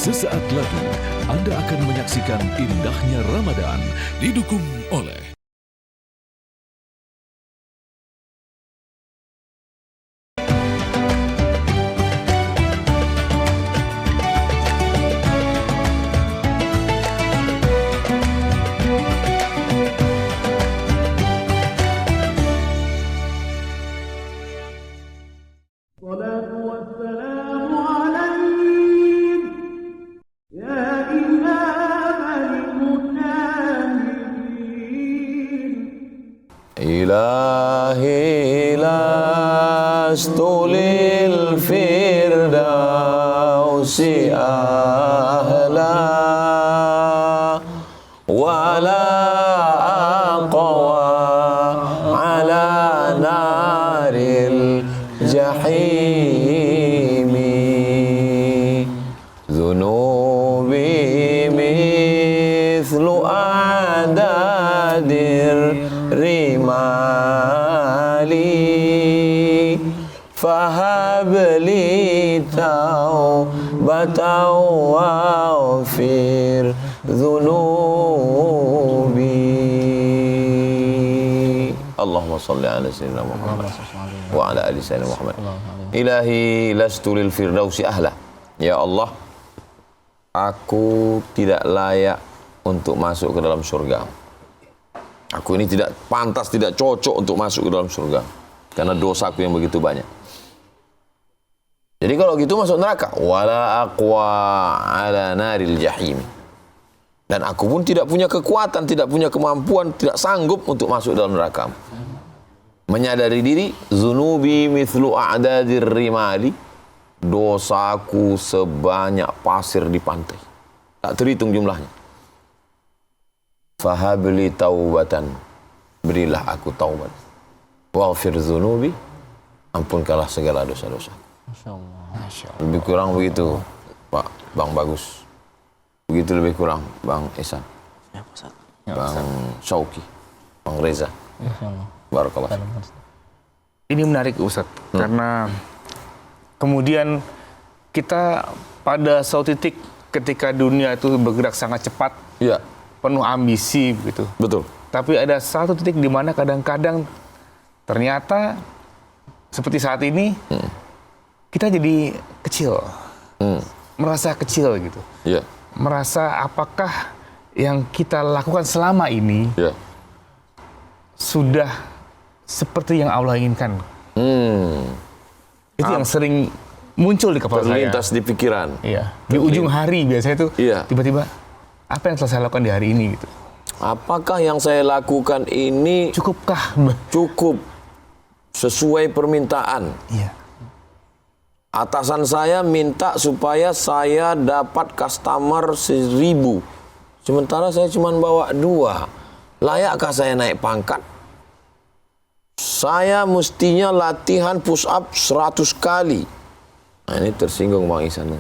Sesaat lagi Anda akan menyaksikan indahnya Ramadan didukung oleh إلهي لست للفردوس أهلا ولا أقوى على نار الجحيم ذنوبي مثل أعداد رمالي فهب لي توبة واغفر ذنوبي اللهم صل على سيدنا محمد وعلى آل سيدنا محمد إلهي لست للفردوس أهلا. Ya Allah, aku tidak layak untuk masuk ke dalam surga. Aku ini tidak pantas, tidak cocok untuk masuk ke dalam surga karena dosaku yang begitu banyak. Jadi kalau gitu masuk neraka. Wala aqwa ala naril jahim. Dan aku pun tidak punya kekuatan, tidak punya kemampuan, tidak sanggup untuk masuk dalam neraka. Menyadari diri, zunubi mithlu a'dadir rimali, dosaku sebanyak pasir di pantai. Tak terhitung jumlahnya. Fahabli taubatan, berilah aku taubat. Waghfir dzunubi, ampunkanlah segala dosa-dosa. Masyaallah. Lebih kurang begitu, Pak Bang Bagus. Begitu lebih kurang, Bang Ihsan. Ya, Ustaz. Bang Syauki, Bang Reza. Barakallah. Ini menarik Ustaz, karena kemudian kita pada suatu titik ketika dunia itu bergerak sangat cepat. Iya. Penuh ambisi begitu. Betul. Tapi ada satu titik di mana kadang-kadang ternyata seperti saat ini kita jadi kecil, merasa kecil gitu. Iya. Merasa apakah yang kita lakukan selama ini sudah seperti yang Allah inginkan. Itu yang sering muncul di kepala saya. Terlintas di pikiran. Iya. Di ujung hari biasanya itu tiba-tiba apa yang telah saya lakukan di hari ini gitu. Apakah yang saya lakukan ini cukupkah? Cukup sesuai permintaan. Iya. Atasan saya minta supaya saya dapat customer 1000. Sementara saya cuma bawa 2. Layakkah saya naik pangkat? Saya mestinya latihan push up 100 kali. Nah, ini tersinggung Bang Ihsan.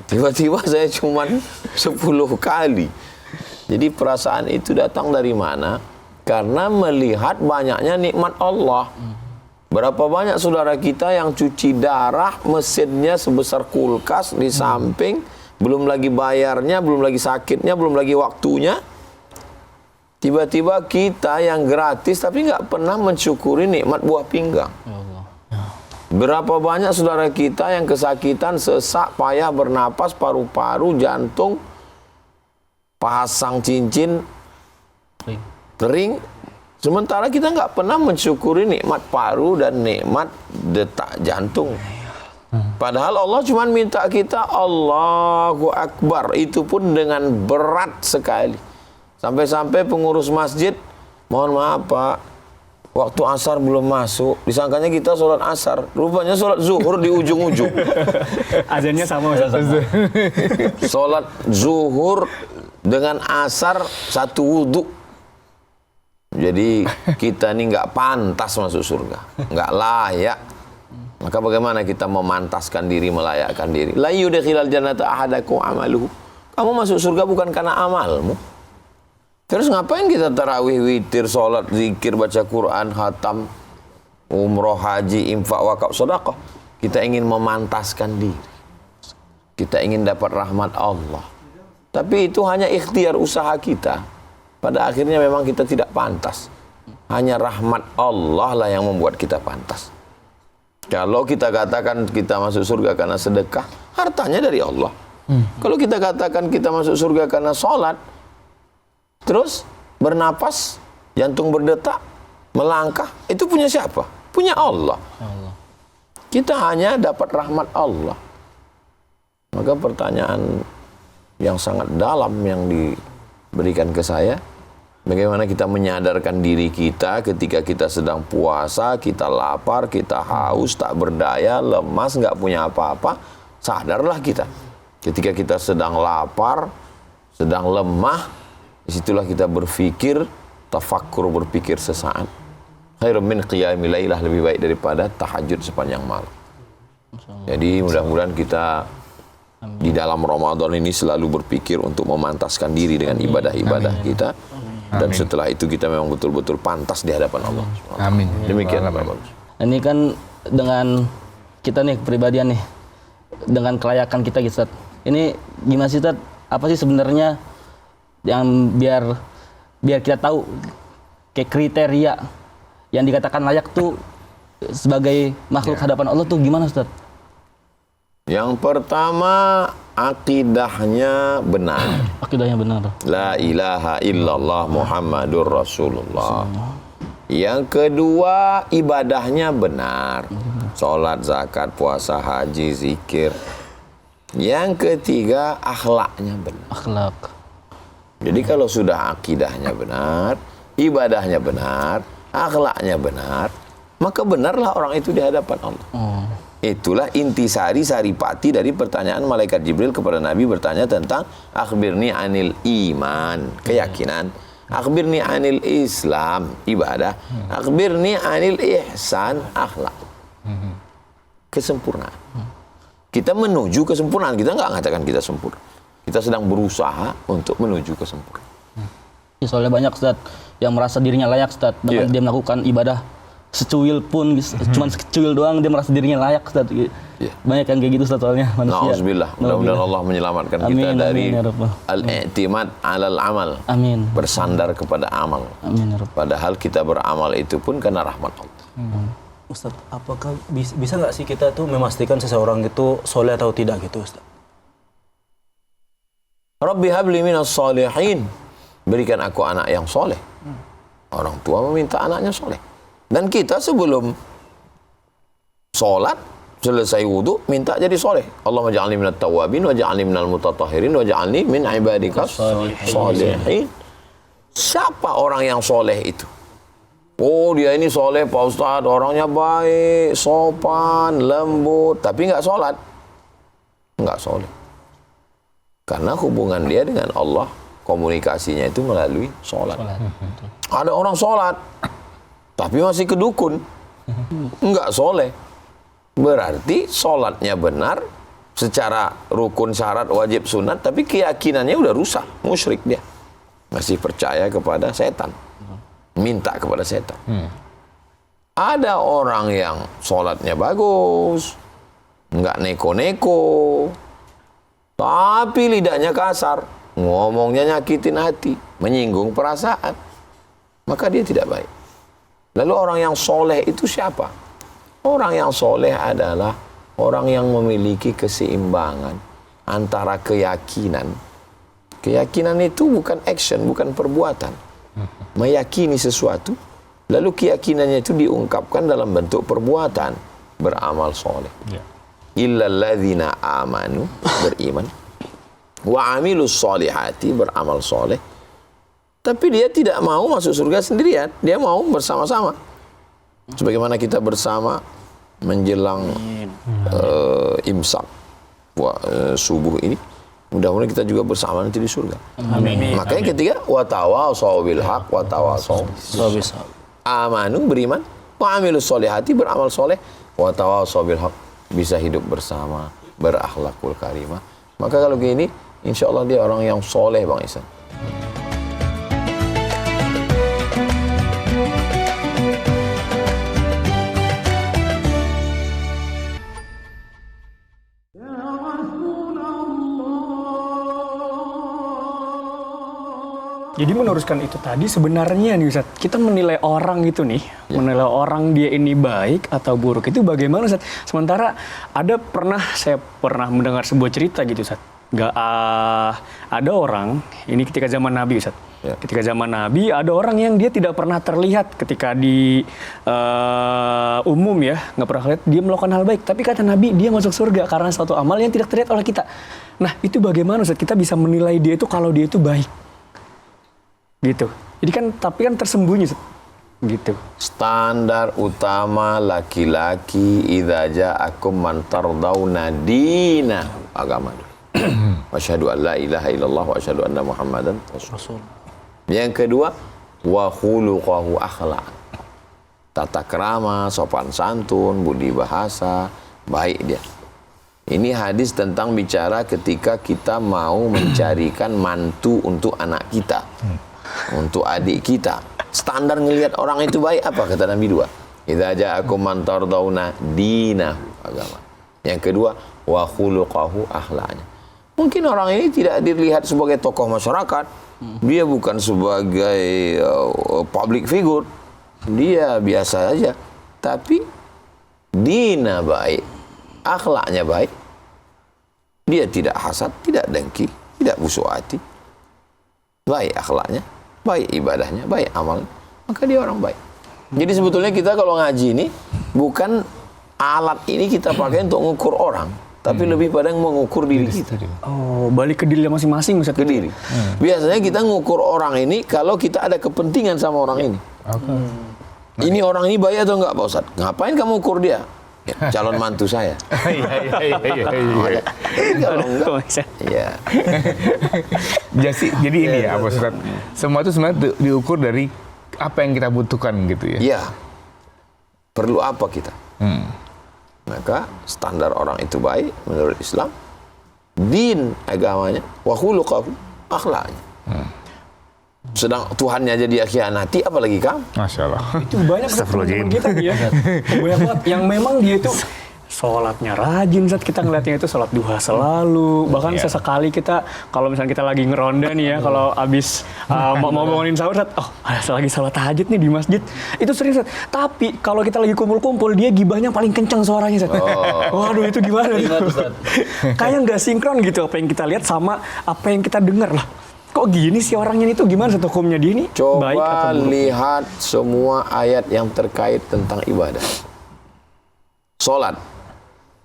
Tiba-tiba saya cuma 10 kali. Jadi perasaan itu datang dari mana? Karena melihat banyaknya nikmat Allah. Berapa banyak saudara kita yang cuci darah, mesinnya sebesar kulkas di samping, belum lagi bayarnya, belum lagi sakitnya, belum lagi waktunya. Tiba-tiba kita yang gratis tapi nggak pernah mensyukuri nikmat buah pinggang. Berapa banyak saudara kita yang kesakitan, sesak, payah bernapas, paru-paru, jantung, pasang cincin, kering. Sementara kita nggak pernah mensyukuri nikmat paru dan nikmat detak jantung. Padahal Allah cuma minta kita Allahu Akbar. Itu pun dengan berat sekali. Sampai-sampai pengurus masjid, mohon maaf Pak, waktu asar belum masuk. Disangkanya kita sholat asar. Rupanya sholat zuhur di ujung-ujung. Azannya sama Ustaz. Sholat zuhur dengan asar satu wudhu. Jadi kita ini nggak pantas masuk surga. Nggak layak. Maka bagaimana kita memantaskan diri, melayakkan diri? La yudkhilal jannata ahadakum amaluhu. Kamu masuk surga bukan karena amalmu. Terus ngapain kita tarawih, witir, sholat, zikir, baca Quran, khatam, umroh, haji, infak, wakaf, sedekah? Kita ingin memantaskan diri. Kita ingin dapat rahmat Allah. Tapi itu hanya ikhtiar usaha kita. Pada akhirnya memang kita tidak pantas. Hanya rahmat Allah lah yang membuat kita pantas. Kalau kita katakan kita masuk surga karena sedekah, hartanya dari Allah. Kalau kita katakan kita masuk surga karena sholat, terus bernapas, jantung berdetak, melangkah, itu punya siapa? Punya Allah. Kita hanya dapat rahmat Allah. Maka pertanyaan yang sangat dalam yang diberikan ke saya, bagaimana kita menyadarkan diri kita ketika kita sedang puasa, kita lapar, kita haus, tak berdaya, lemas, nggak punya apa-apa, sadarlah kita. Ketika kita sedang lapar, sedang lemah, disitulah kita berpikir, tafakkur, berpikir sesaat. Khairun min qiyamil lailah, lebih baik daripada tahajud sepanjang malam. Jadi mudah-mudahan kita di dalam Ramadan ini selalu berpikir untuk memantaskan diri dengan ibadah-ibadah kita. Dan setelah itu kita memang betul-betul pantas di hadapan Allah. Amin. Demikian Pak Bagus. Ini kan dengan kita nih kepribadian nih, dengan kelayakan kita gitu, Ustaz. Ini gimana sih, Ustaz? Apa sih sebenarnya yang biar kita tahu kayak kriteria yang dikatakan layak tuh sebagai makhluk hadapan Allah tuh gimana, Ustaz? Yang pertama, akidahnya benar. Akidahnya benar. La ilaha illallah Muhammadur Rasulullah. Yang kedua, ibadahnya benar. Salat, zakat, puasa, haji, zikir. Yang ketiga, akhlaknya benar. Akhlak. Jadi kalau sudah akidahnya benar, ibadahnya benar, akhlaknya benar, maka benarlah orang itu di hadapan Allah. Itulah intisari saripati dari pertanyaan malaikat Jibril kepada Nabi bertanya tentang akhbirni anil iman, keyakinan. Akhbirni anil Islam, ibadah. Akhbirni anil ihsan, akhlak. Kesempurnaan. Kita menuju kesempurnaan. Kita nggak mengatakan kita sempurna. Kita sedang berusaha untuk menuju kesempurnaan. Ya, soalnya banyak, Ustaz, yang merasa dirinya layak, Ustaz, dengan dia melakukan ibadah secuil pun, cuman secuil doang dia merasa dirinya layak, Ustaz. Banyak yang kayak gitu, Ustaz, soalnya manusia. Nauzubillah. Mudah-mudahan Allah menyelamatkan kita dari ya Rabbah. al-i'timad 'alal amal. Amin. Bersandar kepada amal. Amin ya Rabbah. Padahal kita beramal itu pun karena rahmat Allah. Ustaz, apakah bisa nggak sih kita tuh memastikan seseorang itu soleh atau tidak gitu, Ustaz? Rabbi habli minas shalihin. Berikan aku anak yang soleh. Orang tua meminta anaknya soleh. Dan kita sebelum sholat, selesai wudu, minta jadi soleh. Allahumma ja'alni minat tawabin, wa ja'alni minal mutatahhirin, wa ja'alni min ibadikas sholihin. Siapa orang yang soleh itu? Oh, dia ini soleh, Pak Ustadz, orangnya baik, sopan, lembut, tapi nggak sholat. Nggak soleh. Karena hubungan dia dengan Allah, komunikasinya itu melalui sholat. Ada orang sholat, tapi masih kedukun, nggak soleh. Berarti sholatnya benar, secara rukun, syarat, wajib, sunat, tapi keyakinannya udah rusak, musyrik dia. Masih percaya kepada setan. Minta kepada setan. Ada orang yang sholatnya bagus, nggak neko-neko, tapi lidahnya kasar, ngomongnya nyakitin hati, menyinggung perasaan, maka dia tidak baik. Lalu orang yang soleh itu siapa? Orang yang soleh adalah orang yang memiliki keseimbangan antara keyakinan. Keyakinan itu bukan action, bukan perbuatan. Meyakini sesuatu, lalu keyakinannya itu diungkapkan dalam bentuk perbuatan, beramal soleh. Illal ladzina amanu, beriman, wa amilus solihati, beramal soleh. Tapi dia tidak mau masuk surga sendirian, dia mau bersama-sama. Sebagaimana kita bersama menjelang imsak subuh ini, mudah-mudahan kita juga bersama nanti di surga. Amin. Makanya ketiga, wa tawasau bil haq wa tawasau bis sabr. Amanu, beriman, wa amilus solihati, beramal soleh, wa tawasau bil haq, bisa hidup bersama, berakhlakul karimah. Maka kalau gini, insya Allah dia orang yang soleh, Bang Ihsan. Jadi meneruskan itu tadi sebenarnya nih Ustaz, kita menilai orang itu nih, menilai orang dia ini baik atau buruk itu bagaimana Ustaz? Sementara saya pernah mendengar sebuah cerita gitu Ustaz. Ada orang, ini ketika zaman Nabi Ustaz. Ya. Ketika zaman Nabi ada orang yang dia tidak pernah terlihat ketika di umum ya, nggak pernah lihat dia melakukan hal baik. Tapi kata Nabi dia masuk surga karena suatu amal yang tidak terlihat oleh kita. Nah itu bagaimana Ustaz? Kita bisa menilai dia itu kalau dia itu baik. Gitu. Jadi kan tapi kan tersembunyi gitu. Standar utama laki-laki idza ja'akum man tardawna dina agama. Wa asyhadu an la ilaha illallah wa asyhadu anna Muhammadan rasul. Yang kedua, wa khuluquhu akhlaq. Tata krama, sopan santun, budi bahasa, baik dia. Ini hadis tentang bicara ketika kita mau mencarikan mantu untuk anak kita. Untuk adik kita. Standar ngelihat orang itu baik apa kata Nabi 2? Idza ja'akum man tardawna dinahu agama. Yang kedua wa khuluquhu akhlaqnya. Mungkin orang ini tidak dilihat sebagai tokoh masyarakat. Dia bukan sebagai public figure. Dia biasa aja. Tapi dina baik, akhlaknya baik. Dia tidak hasad, tidak dengki, tidak busuk hati. Baik akhlaknya, baik ibadahnya, baik amalnya, maka dia orang baik. Jadi sebetulnya kita kalau ngaji ini bukan alat ini kita pakai untuk mengukur orang, tapi lebih pada mengukur diri kita. Oh, balik ke diri masing-masing Ustaz. Ke diri. Biasanya kita mengukur orang ini kalau kita ada kepentingan sama orang ini. Ini orang ini baik atau enggak Pak Ustaz? Ngapain kamu ukur dia? Ya, calon mantu saya. Iya. Kalau enggak, ya. Jadi ini ya, Pak Ustaz. Semua itu sebenarnya diukur dari apa yang kita butuhkan gitu ya. Iya. Perlu apa kita? Maka standar orang itu baik menurut Islam. Din agamanya, wa khuluquhu akhlaknya. Sedang Tuhannya aja dia khianati, apalagi kamu. Masya Allah. Itu banyak teman kita ya. Banyak banget yang memang dia itu sholatnya rajin saat kita ngeliatnya itu sholat duha selalu. Bahkan sesekali kita kalau misalnya kita lagi ngeronda nih ya, kalau abis mau bangunin sahur, lagi sholat tahajud nih di masjid, itu sering Sat. Tapi kalau kita lagi kumpul-kumpul dia gibahnya paling kencang suaranya Sat. Waduh itu gimana? Kayak nggak sinkron gitu apa yang kita lihat sama apa yang kita dengar lah. Kok gini sih orangnya itu gimana Sat hukumnya dia ini? Coba baik atau buruk? lihat semua ayat yang terkait tentang ibadah. Salat.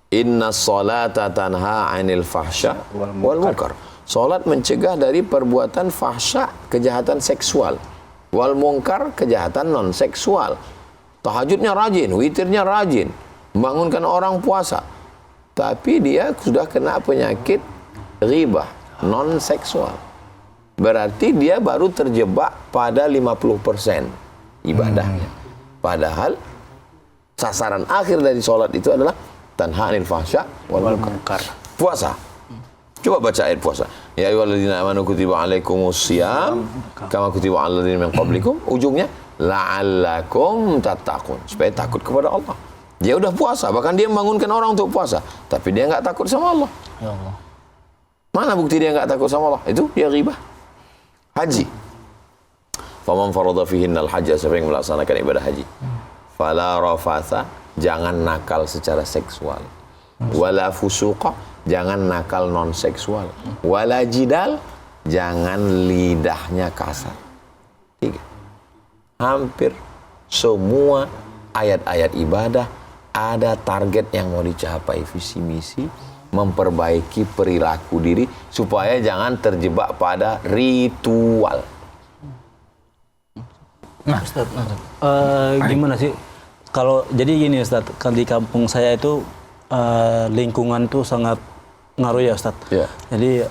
Inna salata tanha 'anil fahsya wal munkar. Salat mencegah dari perbuatan fahsya, kejahatan seksual. Wal munkar, kejahatan non seksual. Tahajudnya rajin, witirnya rajin, membangunkan orang puasa. Tapi dia sudah kena penyakit ghibah, non seksual. Berarti dia baru terjebak pada 50% ibadahnya. Padahal sasaran akhir dari sholat itu adalah tanha 'anil fahsya wal munkar. Puasa. Coba baca ayat puasa. Ya ayyuhalladzina amanu kutiba 'alaikumus shiyam kama kutiba 'alal ladzina min qablikum. Ujungnya la'allakum tattaqun. Supaya takut kepada Allah. Dia udah puasa, bahkan dia membangunkan orang untuk puasa, tapi dia enggak takut sama Allah. Ya Allah. Mana bukti dia enggak takut sama Allah? Itu dia ghibah. Haji. Faman farada fihinnal hajja, siapa yang melaksanakan ibadah haji. Fala rafatha, jangan nakal secara seksual. Wala fusuqa, jangan nakal non seksual. Wala jidal, jangan lidahnya kasar. 3. Hampir semua ayat-ayat ibadah ada target yang mau dicapai, visi misi, memperbaiki perilaku diri supaya jangan terjebak pada ritual. Nah, Ustaz, gimana sih? Kalau jadi gini Ustaz, kan di kampung saya itu lingkungan tuh sangat ngaruh ya Ustaz. Ya. Jadi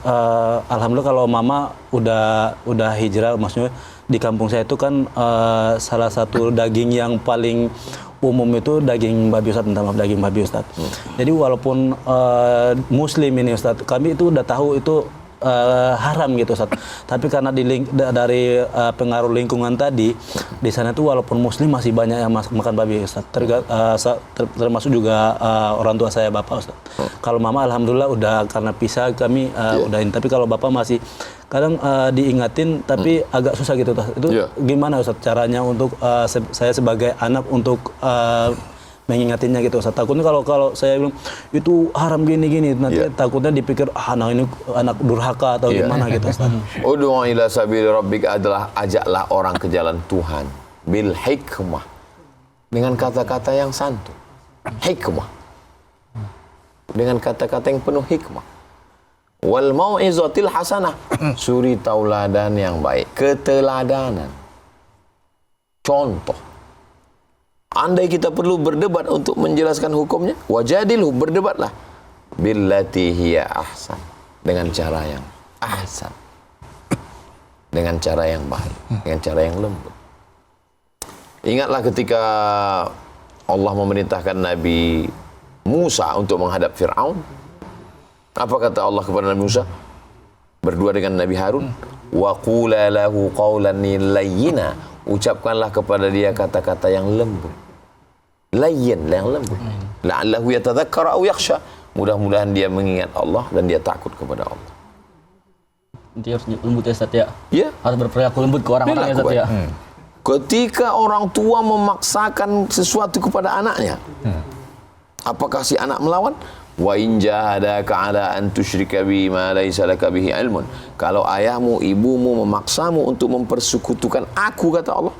alhamdulillah kalau mama udah hijrah, maksudnya di kampung saya itu kan salah satu daging yang paling umum itu daging babi Ustaz, minta maaf daging babi Ustaz. Jadi walaupun muslim ini Ustaz, kami itu udah tahu itu haram gitu Ustaz. Tapi karena dari pengaruh lingkungan tadi, di sana tuh walaupun muslim masih banyak yang makan babi Ustaz. Termasuk juga orang tua saya bapak Ustaz. Kalau mama alhamdulillah udah karena pisah kami udahin. Tapi kalau bapak masih kadang diingatin tapi agak susah gitu Ustaz. Itu gimana Ustaz caranya untuk saya sebagai anak untuk mengingatinnya gitu Ustaz. Takutnya kalau saya bilang itu haram gini nanti takutnya dipikir anak ini anak durhaka atau gimana gitu Ustaz. Ud'u ila sabili rabbika adalah ajaklah orang ke jalan Tuhan bil hikmah, dengan kata-kata yang santun. Hikmah, dengan kata-kata yang penuh hikmah. Wal mau'izatil hasanah, suri tauladan yang baik, keteladanan, contoh. Andai kita perlu berdebat untuk menjelaskan hukumnya, wajadilhu, berdebatlah billati hiya ahsan, dengan cara yang ahsan, dengan cara yang baik, dengan cara yang lembut. Ingatlah ketika Allah memerintahkan Nabi Musa untuk menghadap Fir'aun. Apa kata Allah kepada Nabi Musa? Berdua dengan Nabi Harun, wa qula lahu qawlan layyina, ucapkanlah kepada dia kata-kata yang lembut. Layyin, yang lembut. La'allahu yatadzakkar aw yakhsha. Mudah-mudahan dia mengingat Allah dan dia takut kepada Allah. Dia harus lembut ya Ustaz ya. Ya. Harus berperilaku lembut ke orang-orang ya Ustaz ya. Ketika orang tua memaksakan sesuatu kepada anaknya, apakah si anak melawan? Wa in jahadaka 'ala an tusyrika bi ma laysa laka bihi ilmun. Kalau ayahmu, ibumu memaksamu untuk mempersekutukan aku, kata Allah,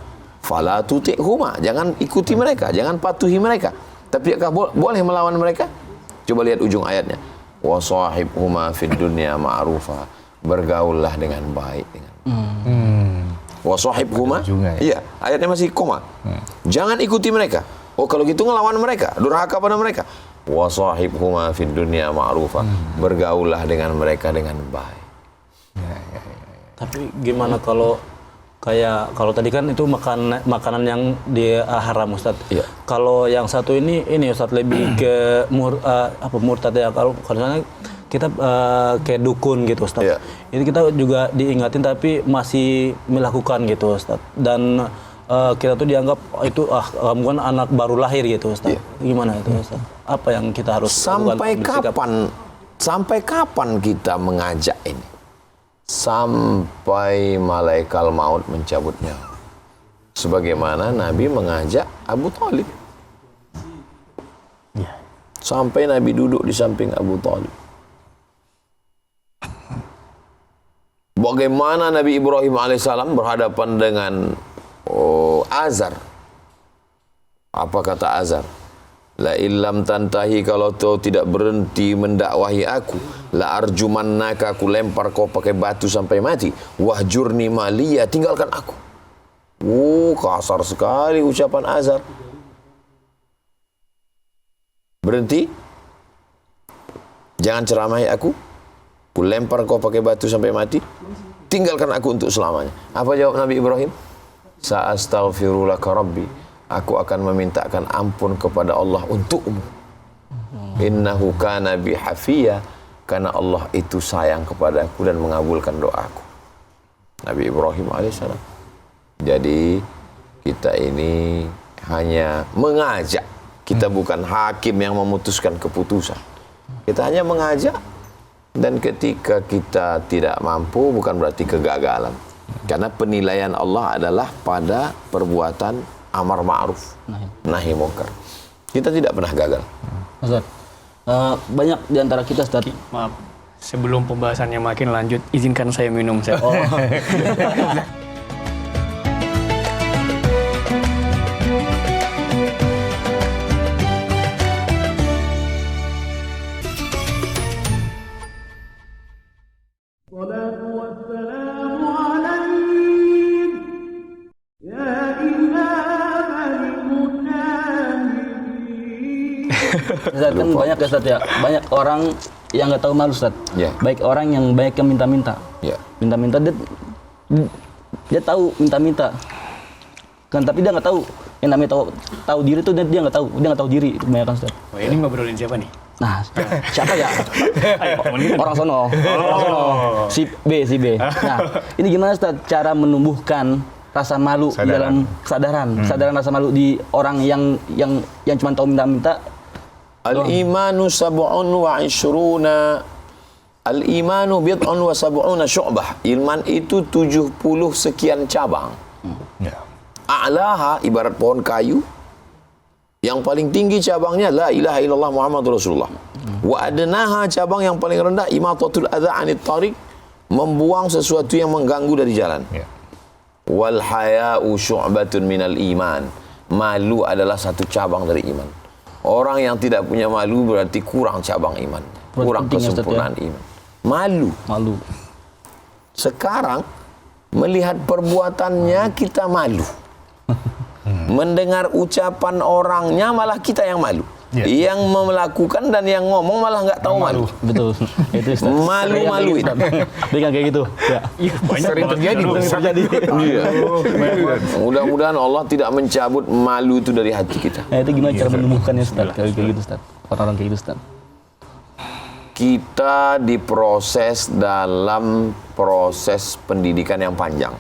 fala tuti'huma, jangan ikuti mereka, jangan patuhi mereka. Tapi apakah boleh melawan mereka? Coba lihat ujung ayatnya. Wa sahibhuma fid dunya ma'rufa, bergaullah dengan baik dengan wa sahibhuma. Iya, ayatnya masih koma. Jangan ikuti mereka. Oh, kalau gitu ngelawan mereka, durhaka pada mereka. Wa sahibhuma fid dunya ma'rufa, bergaullah dengan mereka dengan baik. Tapi gimana kalau tadi kan itu makanan yang haram Ustaz. Iya. Kalau yang satu ini Ustaz lebih ke murtad ya. Kalau misalnya kita kayak dukun gitu Ustaz. Iya. Ini kita juga diingatin tapi masih melakukan gitu Ustaz. Dan kita tuh dianggap itu bukan anak baru lahir gitu Ustaz. Iya. Gimana itu Ustaz? Apa yang kita harus lakukan? Sampai kapan kita mengajak ini? Sampai malaikat maut mencabut nyawa. Sebagaimana Nabi mengajak Abu Thalib. Sampai Nabi duduk di samping Abu Thalib. Bagaimana Nabi Ibrahim alaihissalam berhadapan dengan Azar. Apa kata Azar? La illam tantahi, kalau kau tidak berhenti mendakwahi aku, la arjumannaka, aku lempar kau pakai batu sampai mati. Wahjurni maliya, tinggalkan aku. Kasar sekali ucapan Azar. Berhenti, jangan ceramahi aku, ku lempar kau pakai batu sampai mati, tinggalkan aku untuk selamanya. Apa jawab Nabi Ibrahim? Sa'astaghfirulaka rabbi, aku akan memintakan ampun kepada Allah untukmu. Innahu kana bi hafiya, karena Allah itu sayang kepadaku dan mengabulkan doaku. Nabi Ibrahim alaihissalam. Jadi kita ini hanya mengajak. Kita bukan hakim yang memutuskan keputusan. Kita hanya mengajak. Dan ketika kita tidak mampu, bukan berarti kegagalan. Karena penilaian Allah adalah pada perbuatan amar ma'ruf nahi munkar. Kita tidak pernah gagal. Ustaz, banyak di antara kita Ustaz. Maaf, sebelum pembahasannya makin lanjut, izinkan saya minum. Oh. Ustaz, kan banyak ya Ustaz ya, banyak orang yang nggak tahu malu Ustaz. Ya. Baik orang yang banyak yang minta-minta. Ya. Minta-minta, dia tahu minta-minta. Kan tapi dia nggak tahu. Yang namanya tahu diri itu dia nggak tahu. Dia nggak tahu diri itu kebanyakan Ustaz. Wah, ini ngobrolin siapa nih? Nah, siapa ya? Orang sono. Si B. Nah, ini gimana Ustaz cara menumbuhkan rasa malu di dalam kesadaran rasa malu di orang yang cuma tahu minta-minta. Al-imanu sab'un wa ishruna. Al-imanu bid'un wa sab'una syu'bah. Iman itu 70 sekian cabang. Ya. A'laha ibarat pohon kayu. Yang paling tinggi cabangnya la ilaha illallah Muhammadur Rasulullah. Wa adnaha cabang yang paling rendah imatatul adza 'anit tariq, membuang sesuatu yang mengganggu dari jalan. Ya. Wal haya'u syu'batun minal iman. Malu adalah satu cabang dari iman. Orang yang tidak punya malu berarti kurang cabang iman, kurang kesempurnaan iman. Malu. Sekarang melihat perbuatannya kita malu. Mendengar ucapan orangnya malah kita yang malu. Ya. Yang melakukan dan yang ngomong malah nggak tahu malu. Betul. Itu Ustaz. Malu-malu itu. Dengan kayak gitu. Ya. Sering terjadi. Iya. Mudah-mudahan Allah tidak mencabut malu itu dari hati kita. Nah, itu gimana cara menumbuhkannya Ustaz? Kayak gitu Ustaz. Orang-orang kayak gitu Ustaz. Kita diproses dalam proses pendidikan yang panjang.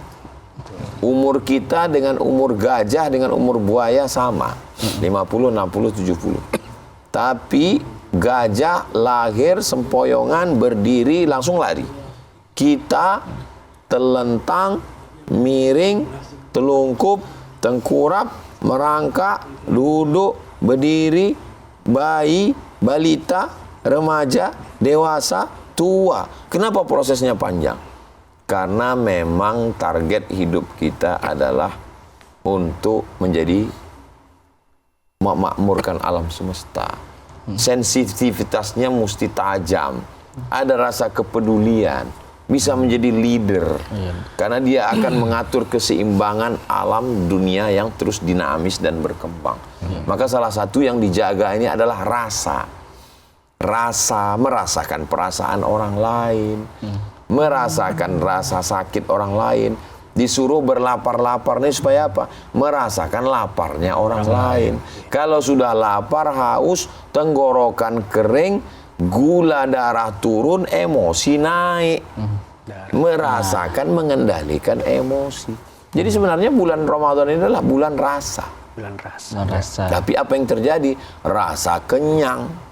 Umur kita dengan umur gajah dengan umur buaya sama. 50, 60, 70. Tapi gajah lahir sempoyongan, berdiri, langsung lari. Kita telentang, miring, telungkup, tengkurap, merangkak, duduk, berdiri, bayi, balita, remaja, dewasa, tua. Kenapa prosesnya panjang? Karena memang target hidup kita adalah untuk menjadi memakmurkan alam semesta. Sensitivitasnya mesti tajam. Ada rasa kepedulian. Bisa menjadi leader. Karena dia akan mengatur keseimbangan alam dunia yang terus dinamis dan berkembang. Maka salah satu yang dijaga ini adalah rasa. Rasa, merasakan perasaan orang lain. Merasakan rasa sakit orang lain, disuruh berlapar-lapar nih supaya apa? Merasakan laparnya orang lain. Kalau sudah lapar, haus, tenggorokan kering, gula darah turun, emosi naik. Merasakan, mengendalikan emosi. Jadi sebenarnya bulan Ramadan ini adalah bulan rasa. Bulan rasa. Tapi apa yang terjadi? Rasa kenyang.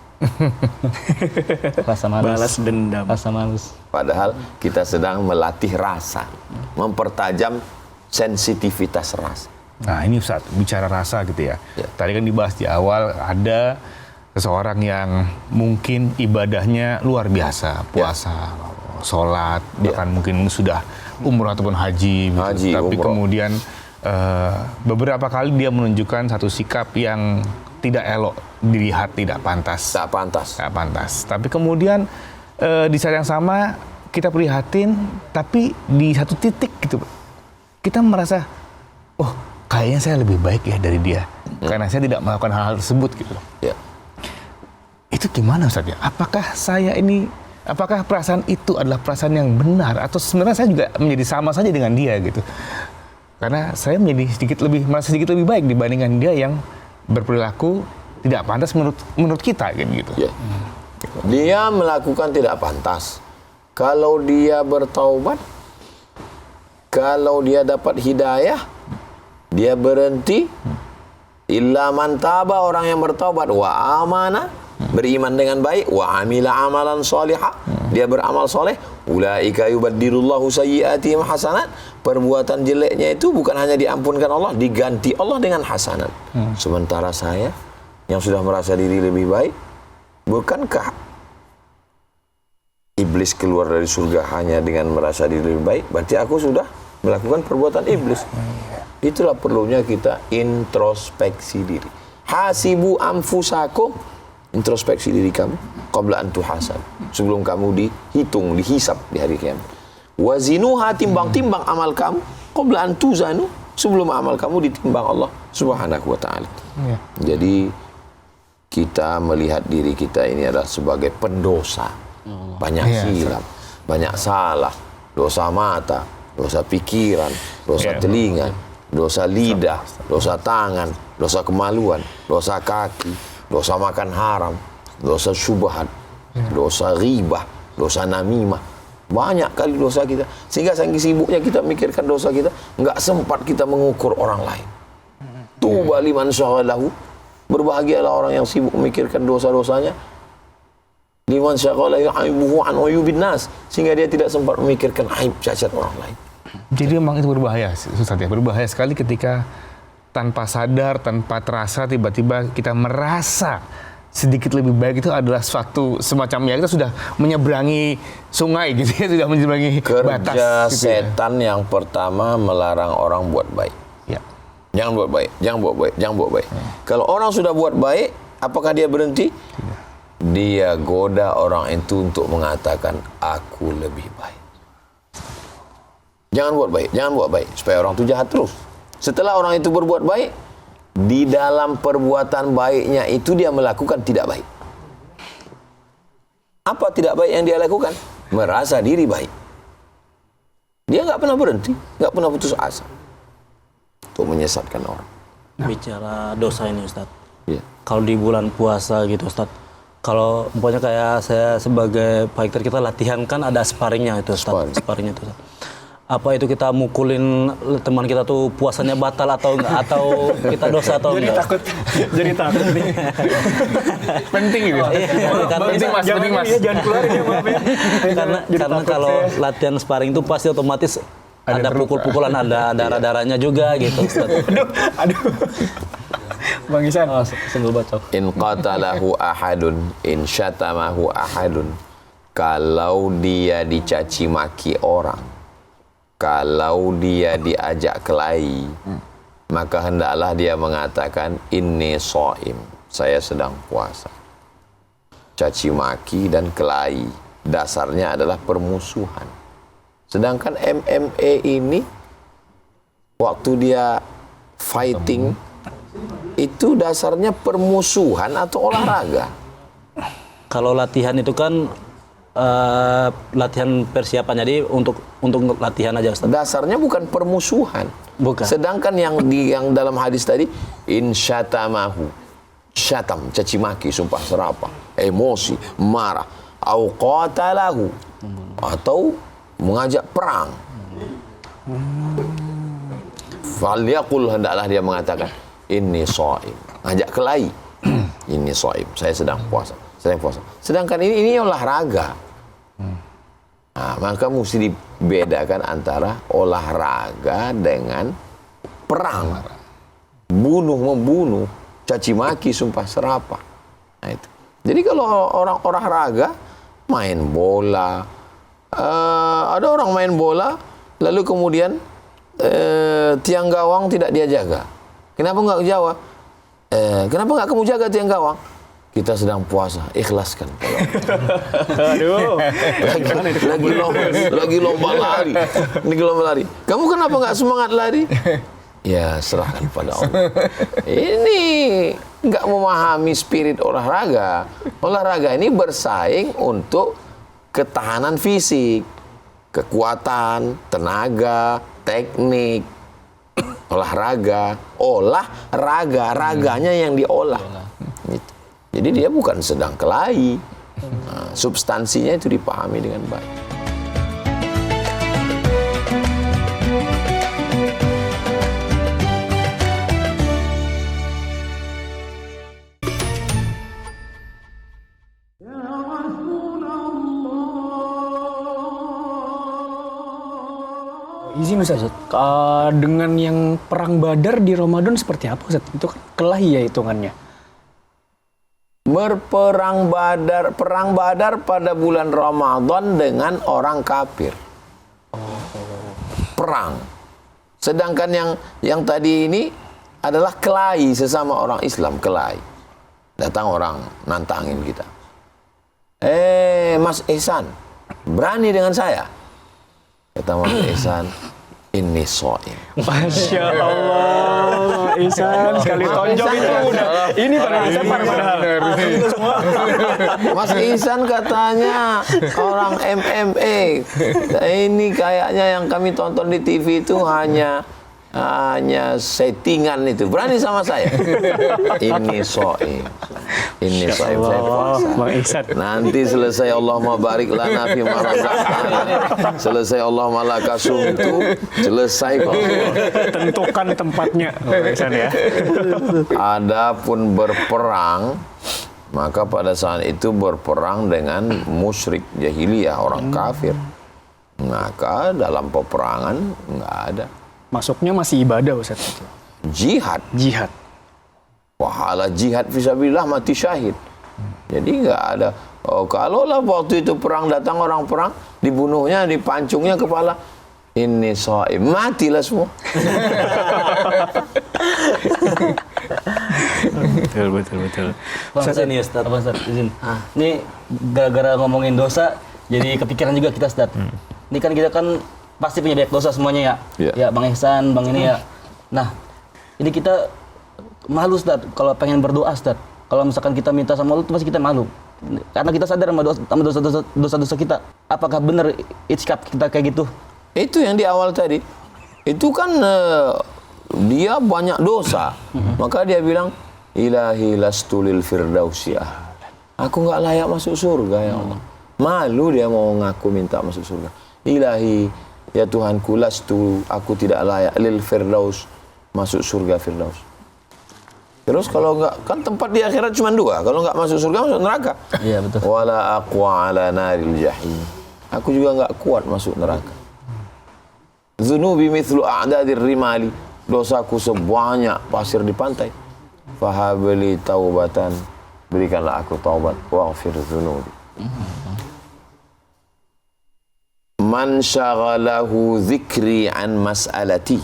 Rasa malas. Balas dendam. Rasa malas. Padahal kita sedang melatih rasa, mempertajam sensitivitas rasa. Nah ini Ustaz, bicara rasa gitu ya. Tadi kan dibahas di awal ada seseorang yang mungkin ibadahnya luar biasa, puasa, sholat, bahkan mungkin sudah umroh ataupun haji, gitu. Tapi umroh. Kemudian beberapa kali dia menunjukkan satu sikap yang tidak elok dilihat, tidak pantas. Tak pantas. Tapi kemudian di saat yang sama kita prihatin, tapi di satu titik gitu kita merasa, oh kayaknya saya lebih baik ya dari dia, karena saya tidak melakukan hal-hal tersebut gitu. Ya. Itu gimana Ustaz ya? Apakah perasaan itu adalah perasaan yang benar, atau sebenarnya saya juga menjadi sama saja dengan dia gitu? Karena saya merasa sedikit lebih baik dibandingkan dia yang berperilaku tidak pantas menurut kita gitu. Ya. Dia melakukan tidak pantas. Kalau dia bertaubat, kalau dia dapat hidayah, dia berhenti. Illa man taba, orang yang bertaubat, wa amana, beriman dengan baik, wa amila amalan salihah, dia beramal soleh, ulaika yubaddilullahu sayyiatihim hasanat. Perbuatan jeleknya itu bukan hanya diampunkan Allah, diganti Allah dengan hasanat. Sementara saya yang sudah merasa diri lebih baik, bukankah iblis keluar dari surga hanya dengan merasa diri lebih baik? Berarti aku sudah melakukan perbuatan iblis. Itulah perlunya kita introspeksi diri. Hasibu anfusakum, introspeksi diri kamu qabla an tuhasab, sebelum kamu dihitung, dihisab di hari kiamat. Wazinuha, timbang-timbang amal kamu qabla an tuzanu, sebelum amal kamu ditimbang Allah Subhanahu wa taala. Jadi kita melihat diri kita ini adalah sebagai pendosa. Banyak silap, banyak salah, dosa mata, dosa pikiran, dosa telinga, dosa lidah, dosa tangan, dosa kemaluan, dosa kaki, dosa makan haram. dosa syubhat, dosa ghibah, dosa namimah. Banyak kali dosa kita. Sehingga saking sibuknya kita mikirkan dosa kita, nggak sempat kita mengukur orang lain. Tuba liman syaghalahu. Berbahagialah orang yang sibuk memikirkan dosa-dosanya. Liman syaghalahu aibuhu an uyubin nas. Sehingga dia tidak sempat memikirkan aib cacat orang lain. Jadi memang itu berbahaya, Ustaz ya. Berbahaya sekali ketika tanpa sadar, tanpa terasa, tiba-tiba kita merasa sedikit lebih baik itu adalah suatu semacam ya kita sudah menyeberangi sungai gitu ya, sudah menyeberangi batas. Kerja gitu ya. setan yang pertama melarang orang buat baik. Ya. Jangan buat baik, jangan buat baik, jangan buat baik. Kalau orang sudah buat baik, apakah dia berhenti? Dia goda orang itu untuk mengatakan aku lebih baik. Jangan buat baik, jangan buat baik supaya orang itu jahat terus. Setelah orang itu berbuat baik, di dalam perbuatan baiknya itu dia melakukan tidak baik. Apa tidak baik yang dia lakukan? Merasa diri baik. Dia nggak pernah berhenti, nggak pernah putus asa untuk menyesatkan orang. Bicara dosa ini Ustaz. Ya. Kalau di bulan puasa gitu Ustaz. Kalau umpamanya kayak saya sebagai fighter kita latihan kan ada sparringnya itu Ustaz. Sparringnya itu Ustaz. Apa itu kita mukulin teman kita tuh puasanya batal atau enggak, atau kita dosa atau enggak? Jadi takut nih. Penting gitu. Penting mas, penting mas. Jangan keluarin ya maaf ya. Karena kalau latihan sparring itu pasti otomatis ada pukul-pukulan, ada darah-darahnya juga gitu Ustaz. Aduh. Bang Isan. Oh, senggol bacok. In qatalahu ahadun, in syatamahu ahadun. Kalau dia dicaci maki orang, kalau dia diajak kelahi, maka hendaklah dia mengatakan inni shaim, saya sedang puasa. Caci maki dan kelahi dasarnya adalah permusuhan. Sedangkan MMA ini waktu dia fighting itu dasarnya permusuhan atau olahraga. Kalau latihan itu kan latihan persiapan, jadi untuk latihan aja Ustaz. Dasarnya bukan permusuhan. Bukan. Sedangkan yang dalam hadis tadi insyatamahu, syatam, caci maki, sumpah serapah, emosi, marah, au qatalahu, atau mengajak perang. Falyaqul, hendaklah dia mengatakan inni shaim, ngajak kelahi. Inni shaim, saya sedang puasa. Sedangkan ini olahraga. Nah, maka mesti dibedakan antara olahraga dengan perang. Membunuh, caci maki, sumpah serapah. Nah, itu. Jadi kalau orang olahraga, main bola, ada orang main bola, lalu kemudian tiang gawang tidak dia jaga. Kenapa nggak jaga? Kenapa nggak kamu jaga tiang gawang? Kita sedang puasa, ikhlaskan. Aduh. Lagi lomba lari. Kamu kenapa nggak semangat lari? Ya, serahkan pada Allah. Ini nggak memahami spirit olahraga. Olahraga ini bersaing untuk ketahanan fisik, kekuatan, tenaga, teknik. Olahraga, raganya yang diolah. Gitu. Jadi dia bukan sedang kelahi. Nah, substansinya itu dipahami dengan baik. Izin Ustaz, dengan yang perang Badar di Ramadan seperti apa Ustaz? Itu kan kelahi ya hitungannya. Perang Badar pada bulan Ramadan dengan orang kafir. Perang. Sedangkan yang tadi ini adalah kelahi sesama orang Islam, kelahi. Datang orang nantangin kita. Mas Ihsan, berani dengan saya? Kata Mas Ihsan, ini shaim. Masya Allah, Ihsan sekali tonjok itu udah. Ini baru Ihsan padahal. Mas Ihsan katanya orang MMA. Ini kayaknya yang kami tonton di TV itu hanya hanya settingan itu. Berani sama saya. Ini so'im. Ini so'im, saya puasa. Bang Ihsan. Nanti selesai Allahumma barik lana fi ma razaqtana. Selesai Allahumma laka sumtu, selesai kok. Tentukan tempatnya, Bang Ihsan ya. Adapun berperang, maka pada saat itu berperang dengan musyrik jahiliyah, orang kafir. Maka dalam peperangan nggak ada. Masuknya masih ibadah Ustaz. Jihad. Jihad. Pahala jihad fisabilillah mati syahid. Jadi nggak ada. Oh, kalaulah waktu itu perang datang orang perang, dibunuhnya, dipancungnya kepala. Ini so'im. Matilah semua. Betul. Ustaz ini Ustaz. Apa Ustaz? Izin. Ini gara-gara ngomongin dosa, jadi kepikiran juga kita Ustaz. Ini kan kita kan pasti punya banyak dosa semuanya ya. Iya. Ya Bang Ihsan, Bang ini ya. Nah, ini kita malu Ustaz kalau pengen berdoa Ustaz. Kalau misalkan kita minta sama Allah, pasti kita malu. Karena kita sadar sama dosa-dosa kita. Apakah benar itikaf kita kayak gitu? Itu yang di awal tadi. Itu kan dia banyak dosa. Maka dia bilang, Ilahi lastulil firdausyah. Aku nggak layak masuk surga ya Allah. Malu dia mau ngaku minta masuk surga. Ilahi, ya Tuhanku, lastu, aku tidak layak lil firdaus, masuk surga firdaus. Terus kalau nggak, kan tempat di akhirat cuma dua. Kalau nggak masuk surga, masuk neraka. Iya betul. Wala aqwa ala naril jahim. Aku juga nggak kuat masuk neraka. Zunubi mithlu a'dadir rimali. Dosaku sebanyak pasir di pantai. Fahabli taubatan. Berikanlah aku taubat. Waghfir zunubi. Man syaghalahu zikri an mas'alati.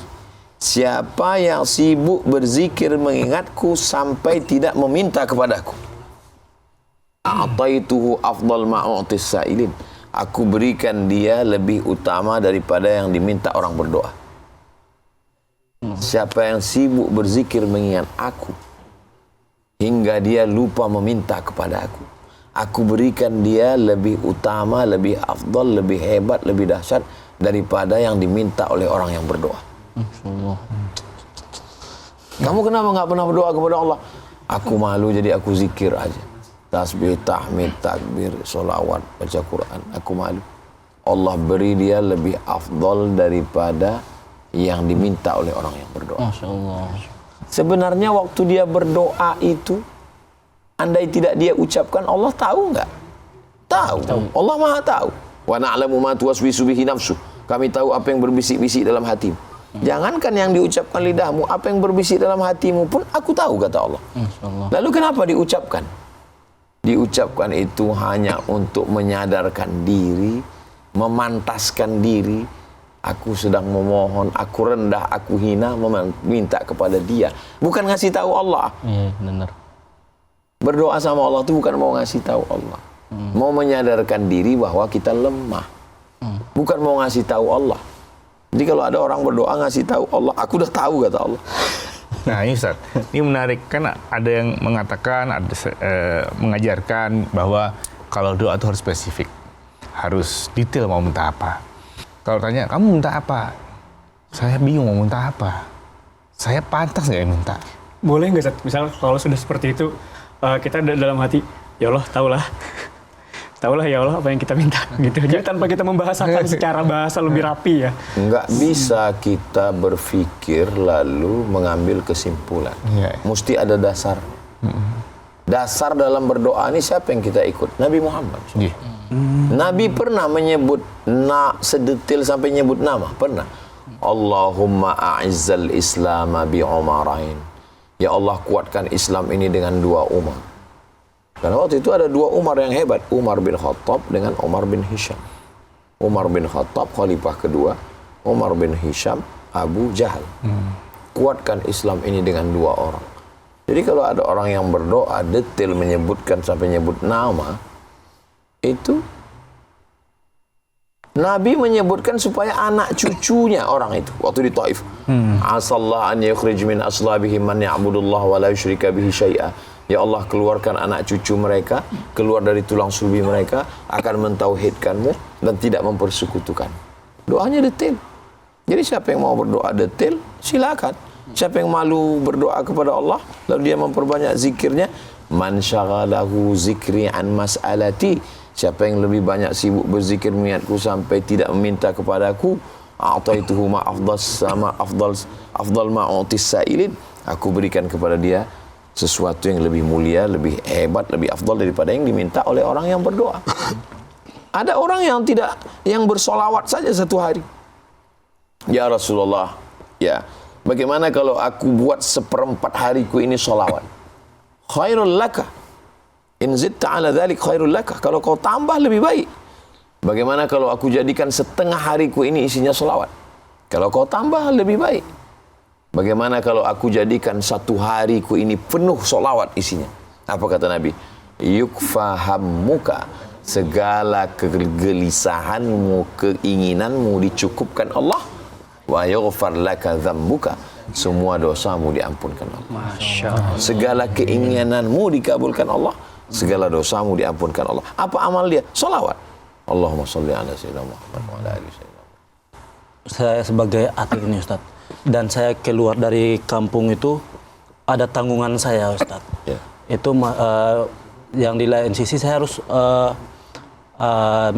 Siapa yang sibuk berzikir mengingatku sampai tidak meminta kepadaku. A'taituhu afdal ma'u'tis sa'ilin. Aku berikan dia lebih utama daripada yang diminta orang berdoa. Siapa yang sibuk berzikir mengingat aku hingga dia lupa meminta kepada aku, aku berikan dia lebih utama, lebih afdal, lebih hebat, lebih dahsyat daripada yang diminta oleh orang yang berdoa. Kamu kenapa nggak pernah berdoa kepada Allah? Aku malu jadi aku zikir aja. Tasbih, tahmid, takbir, sholawat, baca Quran. Aku malu. Allah beri dia lebih afdal daripada yang diminta oleh orang yang berdoa. Masya Allah. Sebenarnya waktu dia berdoa itu, andai tidak dia ucapkan, Allah tahu nggak? Tahu. Allah Maha tahu. Wa na'lamu ma tuwaswisu bihi nafsu. Kami tahu apa yang berbisik-bisik dalam hatimu. Jangankan yang diucapkan lidahmu, apa yang berbisik dalam hatimu pun aku tahu, kata Allah. Lalu kenapa diucapkan? Diucapkan itu hanya untuk menyadarkan diri, memantaskan diri. Aku sedang memohon, aku rendah, aku hina, meminta kepada dia. Bukan ngasih tahu Allah. Iya benar. Berdoa sama Allah itu bukan mau ngasih tahu Allah. Mau menyadarkan diri bahwa kita lemah. Bukan mau ngasih tahu Allah. Jadi kalau ada orang berdoa ngasih tahu Allah, aku udah tahu, kata Allah. Nah ini Ustaz, ini menarik kan ada yang mengatakan, ada mengajarkan bahwa kalau doa itu harus spesifik, harus detail mau minta apa. Kalau tanya, kamu minta apa? Saya bingung mau minta apa. Saya pantas nggak yang minta? Boleh nggak Ustaz? Misal kalau sudah seperti itu, kita dalam hati, ya Allah, taulah ya Allah apa yang kita minta gitu. Jadi tanpa kita membahasakan secara bahasa lebih rapi ya. Nggak bisa kita berpikir lalu mengambil kesimpulan. Mesti ada dasar. Dasar dalam berdoa ini siapa yang kita ikut? Nabi Muhammad. Nabi pernah menyebut sedetil sampai nyebut nama, pernah. Allahumma a'izzal islama bi umarain. Ya Allah, kuatkan Islam ini dengan dua Umar. Karena waktu itu ada dua Umar yang hebat, Umar bin Khattab dengan Umar bin Hisham. Umar bin Khattab khalifah kedua, Umar bin Hisham Abu Jahal. Kuatkan Islam ini dengan dua orang. Jadi kalau ada orang yang berdoa detail menyebutkan sampai nyebut nama, itu Nabi menyebutkan supaya anak cucunya orang itu waktu di Taif. Asallah an yukhrij min aslabihim man ya'budullah wa la yusyrika bihi syai'a. Ya Allah, keluarkan anak cucu mereka, keluar dari tulang sulbi mereka, akan mentauhidkanmu dan tidak mempersekutukan. Doanya detail. Jadi siapa yang mau berdoa detail, silakan. Siapa yang malu berdoa kepada Allah, lalu dia memperbanyak zikirnya, man syaghalahu zikri an mas'alati, siapa yang lebih banyak sibuk berzikir mengingatku sampai tidak meminta kepadaku, a'taituhu ma afdal ma u'tis sa'ilin, aku berikan kepada dia sesuatu yang lebih mulia, lebih hebat, lebih afdal daripada yang diminta oleh orang yang berdoa. Ada orang yang bersolawat saja satu hari. Ya Rasulullah, ya, bagaimana kalau aku buat 1/4 hariku ini solawat? Khairul laka. In zitta ala dhalik khairul laka. Kalau kau tambah lebih baik. Bagaimana kalau aku jadikan 1/2 hariku ini isinya solawat? Kalau kau tambah lebih baik. Bagaimana kalau aku jadikan 1 hariku ini penuh solawat isinya? Apa kata Nabi? Yukfahammuka. Segala kegelisahanmu, keinginanmu dicukupkan Allah. Wa yaghfar laka dzambuka. Semua dosamu diampunkan Allah. Masya Allah. Segala keinginanmu dikabulkan Allah. Segala dosamu diampunkan Allah. Apa amal dia? Salawat. Allahumma sholli ala sayyidina Muhammad wa ala ali sayyidina Muhammad. Saya sebagai atlet ini Ustaz, dan saya keluar dari kampung itu ada tanggungan saya Ustaz. Ya. Itu yang di lain sisi saya harus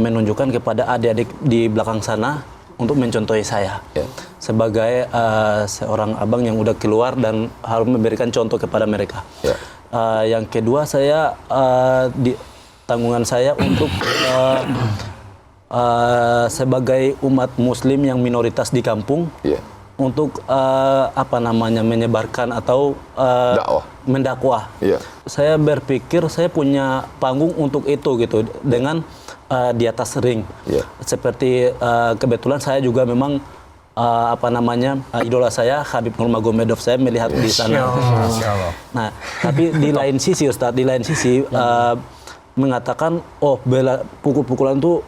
menunjukkan kepada adik-adik di belakang sana untuk mencontohi saya. Ya. Sebagai seorang abang yang udah keluar dan harus memberikan contoh kepada mereka. Ya. Yang kedua, saya di tanggungan saya untuk sebagai umat Muslim yang minoritas di kampung, Ya. untuk menyebarkan atau Dakwah. mendakwah. Ya. Saya berpikir saya punya panggung untuk itu gitu dengan di atas ring. Ya. Seperti kebetulan saya juga memang idola saya Khabib Nurmagomedov, saya melihat di sana. Masya Allah. Nah, tapi di lain sisi Ustadz, di lain sisi mengatakan bela pukul-pukulan tuh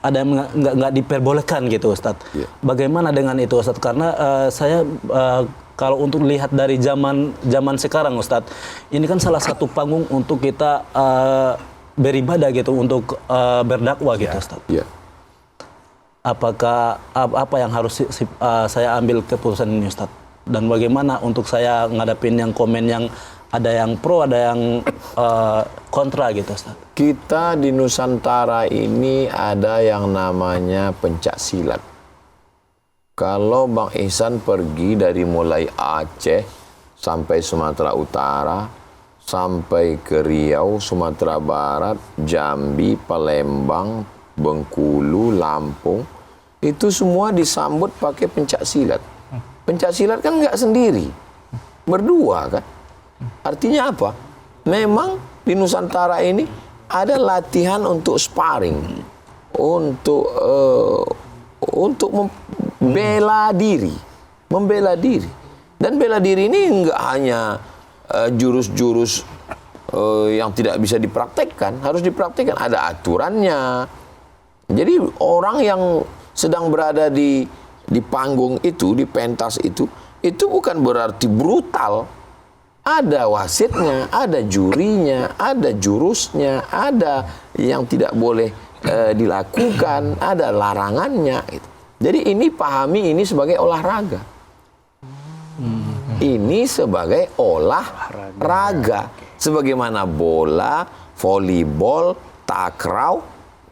ada yang nggak diperbolehkan gitu Ustadz. Yeah. Bagaimana dengan itu Ustadz? Karena saya kalau untuk lihat dari zaman sekarang Ustadz, ini kan salah satu panggung untuk kita beribadah gitu, untuk berdakwah gitu Ustadz. Ya. Apakah apa yang harus saya ambil keputusan ini Ustadz? Dan bagaimana untuk saya ngadapin yang komen yang ada yang pro, ada yang kontra gitu Ustadz? Kita di Nusantara ini ada yang namanya pencak silat. Kalau Bang Ihsan pergi dari mulai Aceh sampai Sumatera Utara, sampai ke Riau, Sumatera Barat, Jambi, Palembang, Bengkulu, Lampung, itu semua disambut pakai pencak silat. Pencak silat kan nggak sendiri, berdua kan. Artinya apa? Memang di Nusantara ini ada latihan untuk sparring, untuk membela diri. Dan bela diri ini nggak hanya jurus-jurus yang tidak bisa dipraktekkan, harus dipraktekkan. Ada aturannya. Jadi orang yang sedang berada di panggung itu, di pentas itu bukan berarti brutal. Ada wasitnya, ada jurinya, ada jurusnya, ada yang tidak boleh dilakukan, ada larangannya. Gitu. Jadi ini pahami ini sebagai olahraga. Ini sebagai olahraga. Sebagaimana bola, volleyball, takraw,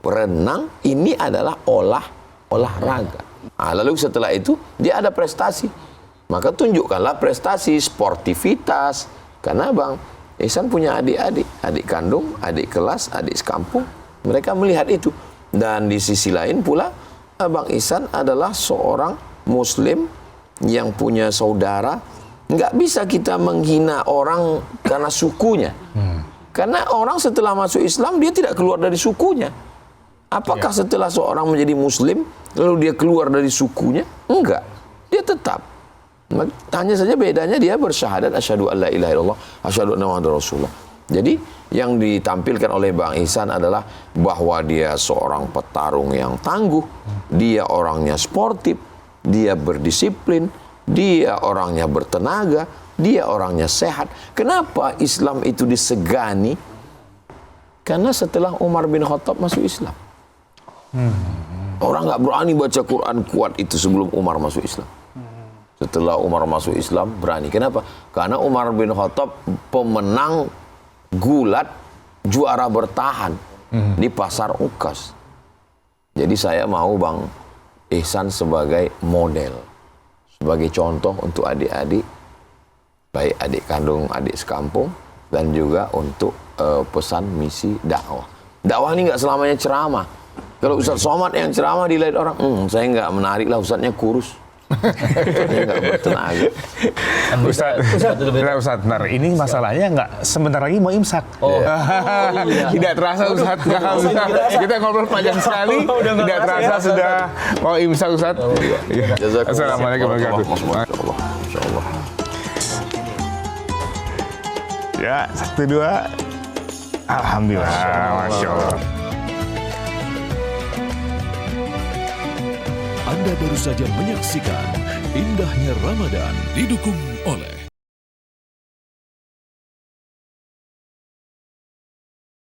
renang, ini adalah olahraga. Nah, lalu setelah itu dia ada prestasi. Maka tunjukkanlah prestasi, sportivitas. Karena Bang Ihsan punya adik-adik, adik kandung, adik kelas, adik sekampung. Mereka melihat itu. Dan di sisi lain pula, Bang Ihsan adalah seorang Muslim yang punya saudara. Nggak bisa kita menghina orang karena sukunya. Karena orang setelah masuk Islam, dia tidak keluar dari sukunya. Apakah setelah seorang menjadi Muslim, lalu dia keluar dari sukunya? Enggak. Dia tetap. Hanya saja bedanya dia bersyahadat asyhadu alla ilaha illallah asyhadu anna muhammadar rasulullah. Jadi yang ditampilkan oleh Bang Ihsan adalah bahwa dia seorang petarung yang tangguh, dia orangnya sportif, dia berdisiplin, dia orangnya bertenaga, dia orangnya sehat. Kenapa Islam itu disegani? Karena setelah Umar bin Khattab masuk Islam. Orang nggak berani baca Quran kuat itu sebelum Umar masuk Islam. Setelah Umar masuk Islam, berani. Kenapa? Karena Umar bin Khattab pemenang gulat, juara bertahan di pasar Ukas. Jadi saya mau Bang Ihsan sebagai model, sebagai contoh untuk adik-adik, baik adik kandung, adik sekampung, dan juga untuk pesan misi dakwah. Dakwah ini nggak selamanya ceramah. Kalau Ustaz Somad yang ceramah dilihat orang, saya nggak menarik lah, Ustaznya kurus. Ustaznya nggak bertenaga. Ustaz, benar. Ini masalahnya nggak sebentar lagi mau imsak. Tidak terasa Ustaz. Kita ngobrol panjang sekali. Tidak terasa sudah mau imsak Ustaz. Assalamualaikum warahmatullahi wabarakatuh. Insyaallah. Ya, 1, 2. Alhamdulillah, Masya Allah. Anda baru saja menyaksikan Indahnya Ramadan didukung oleh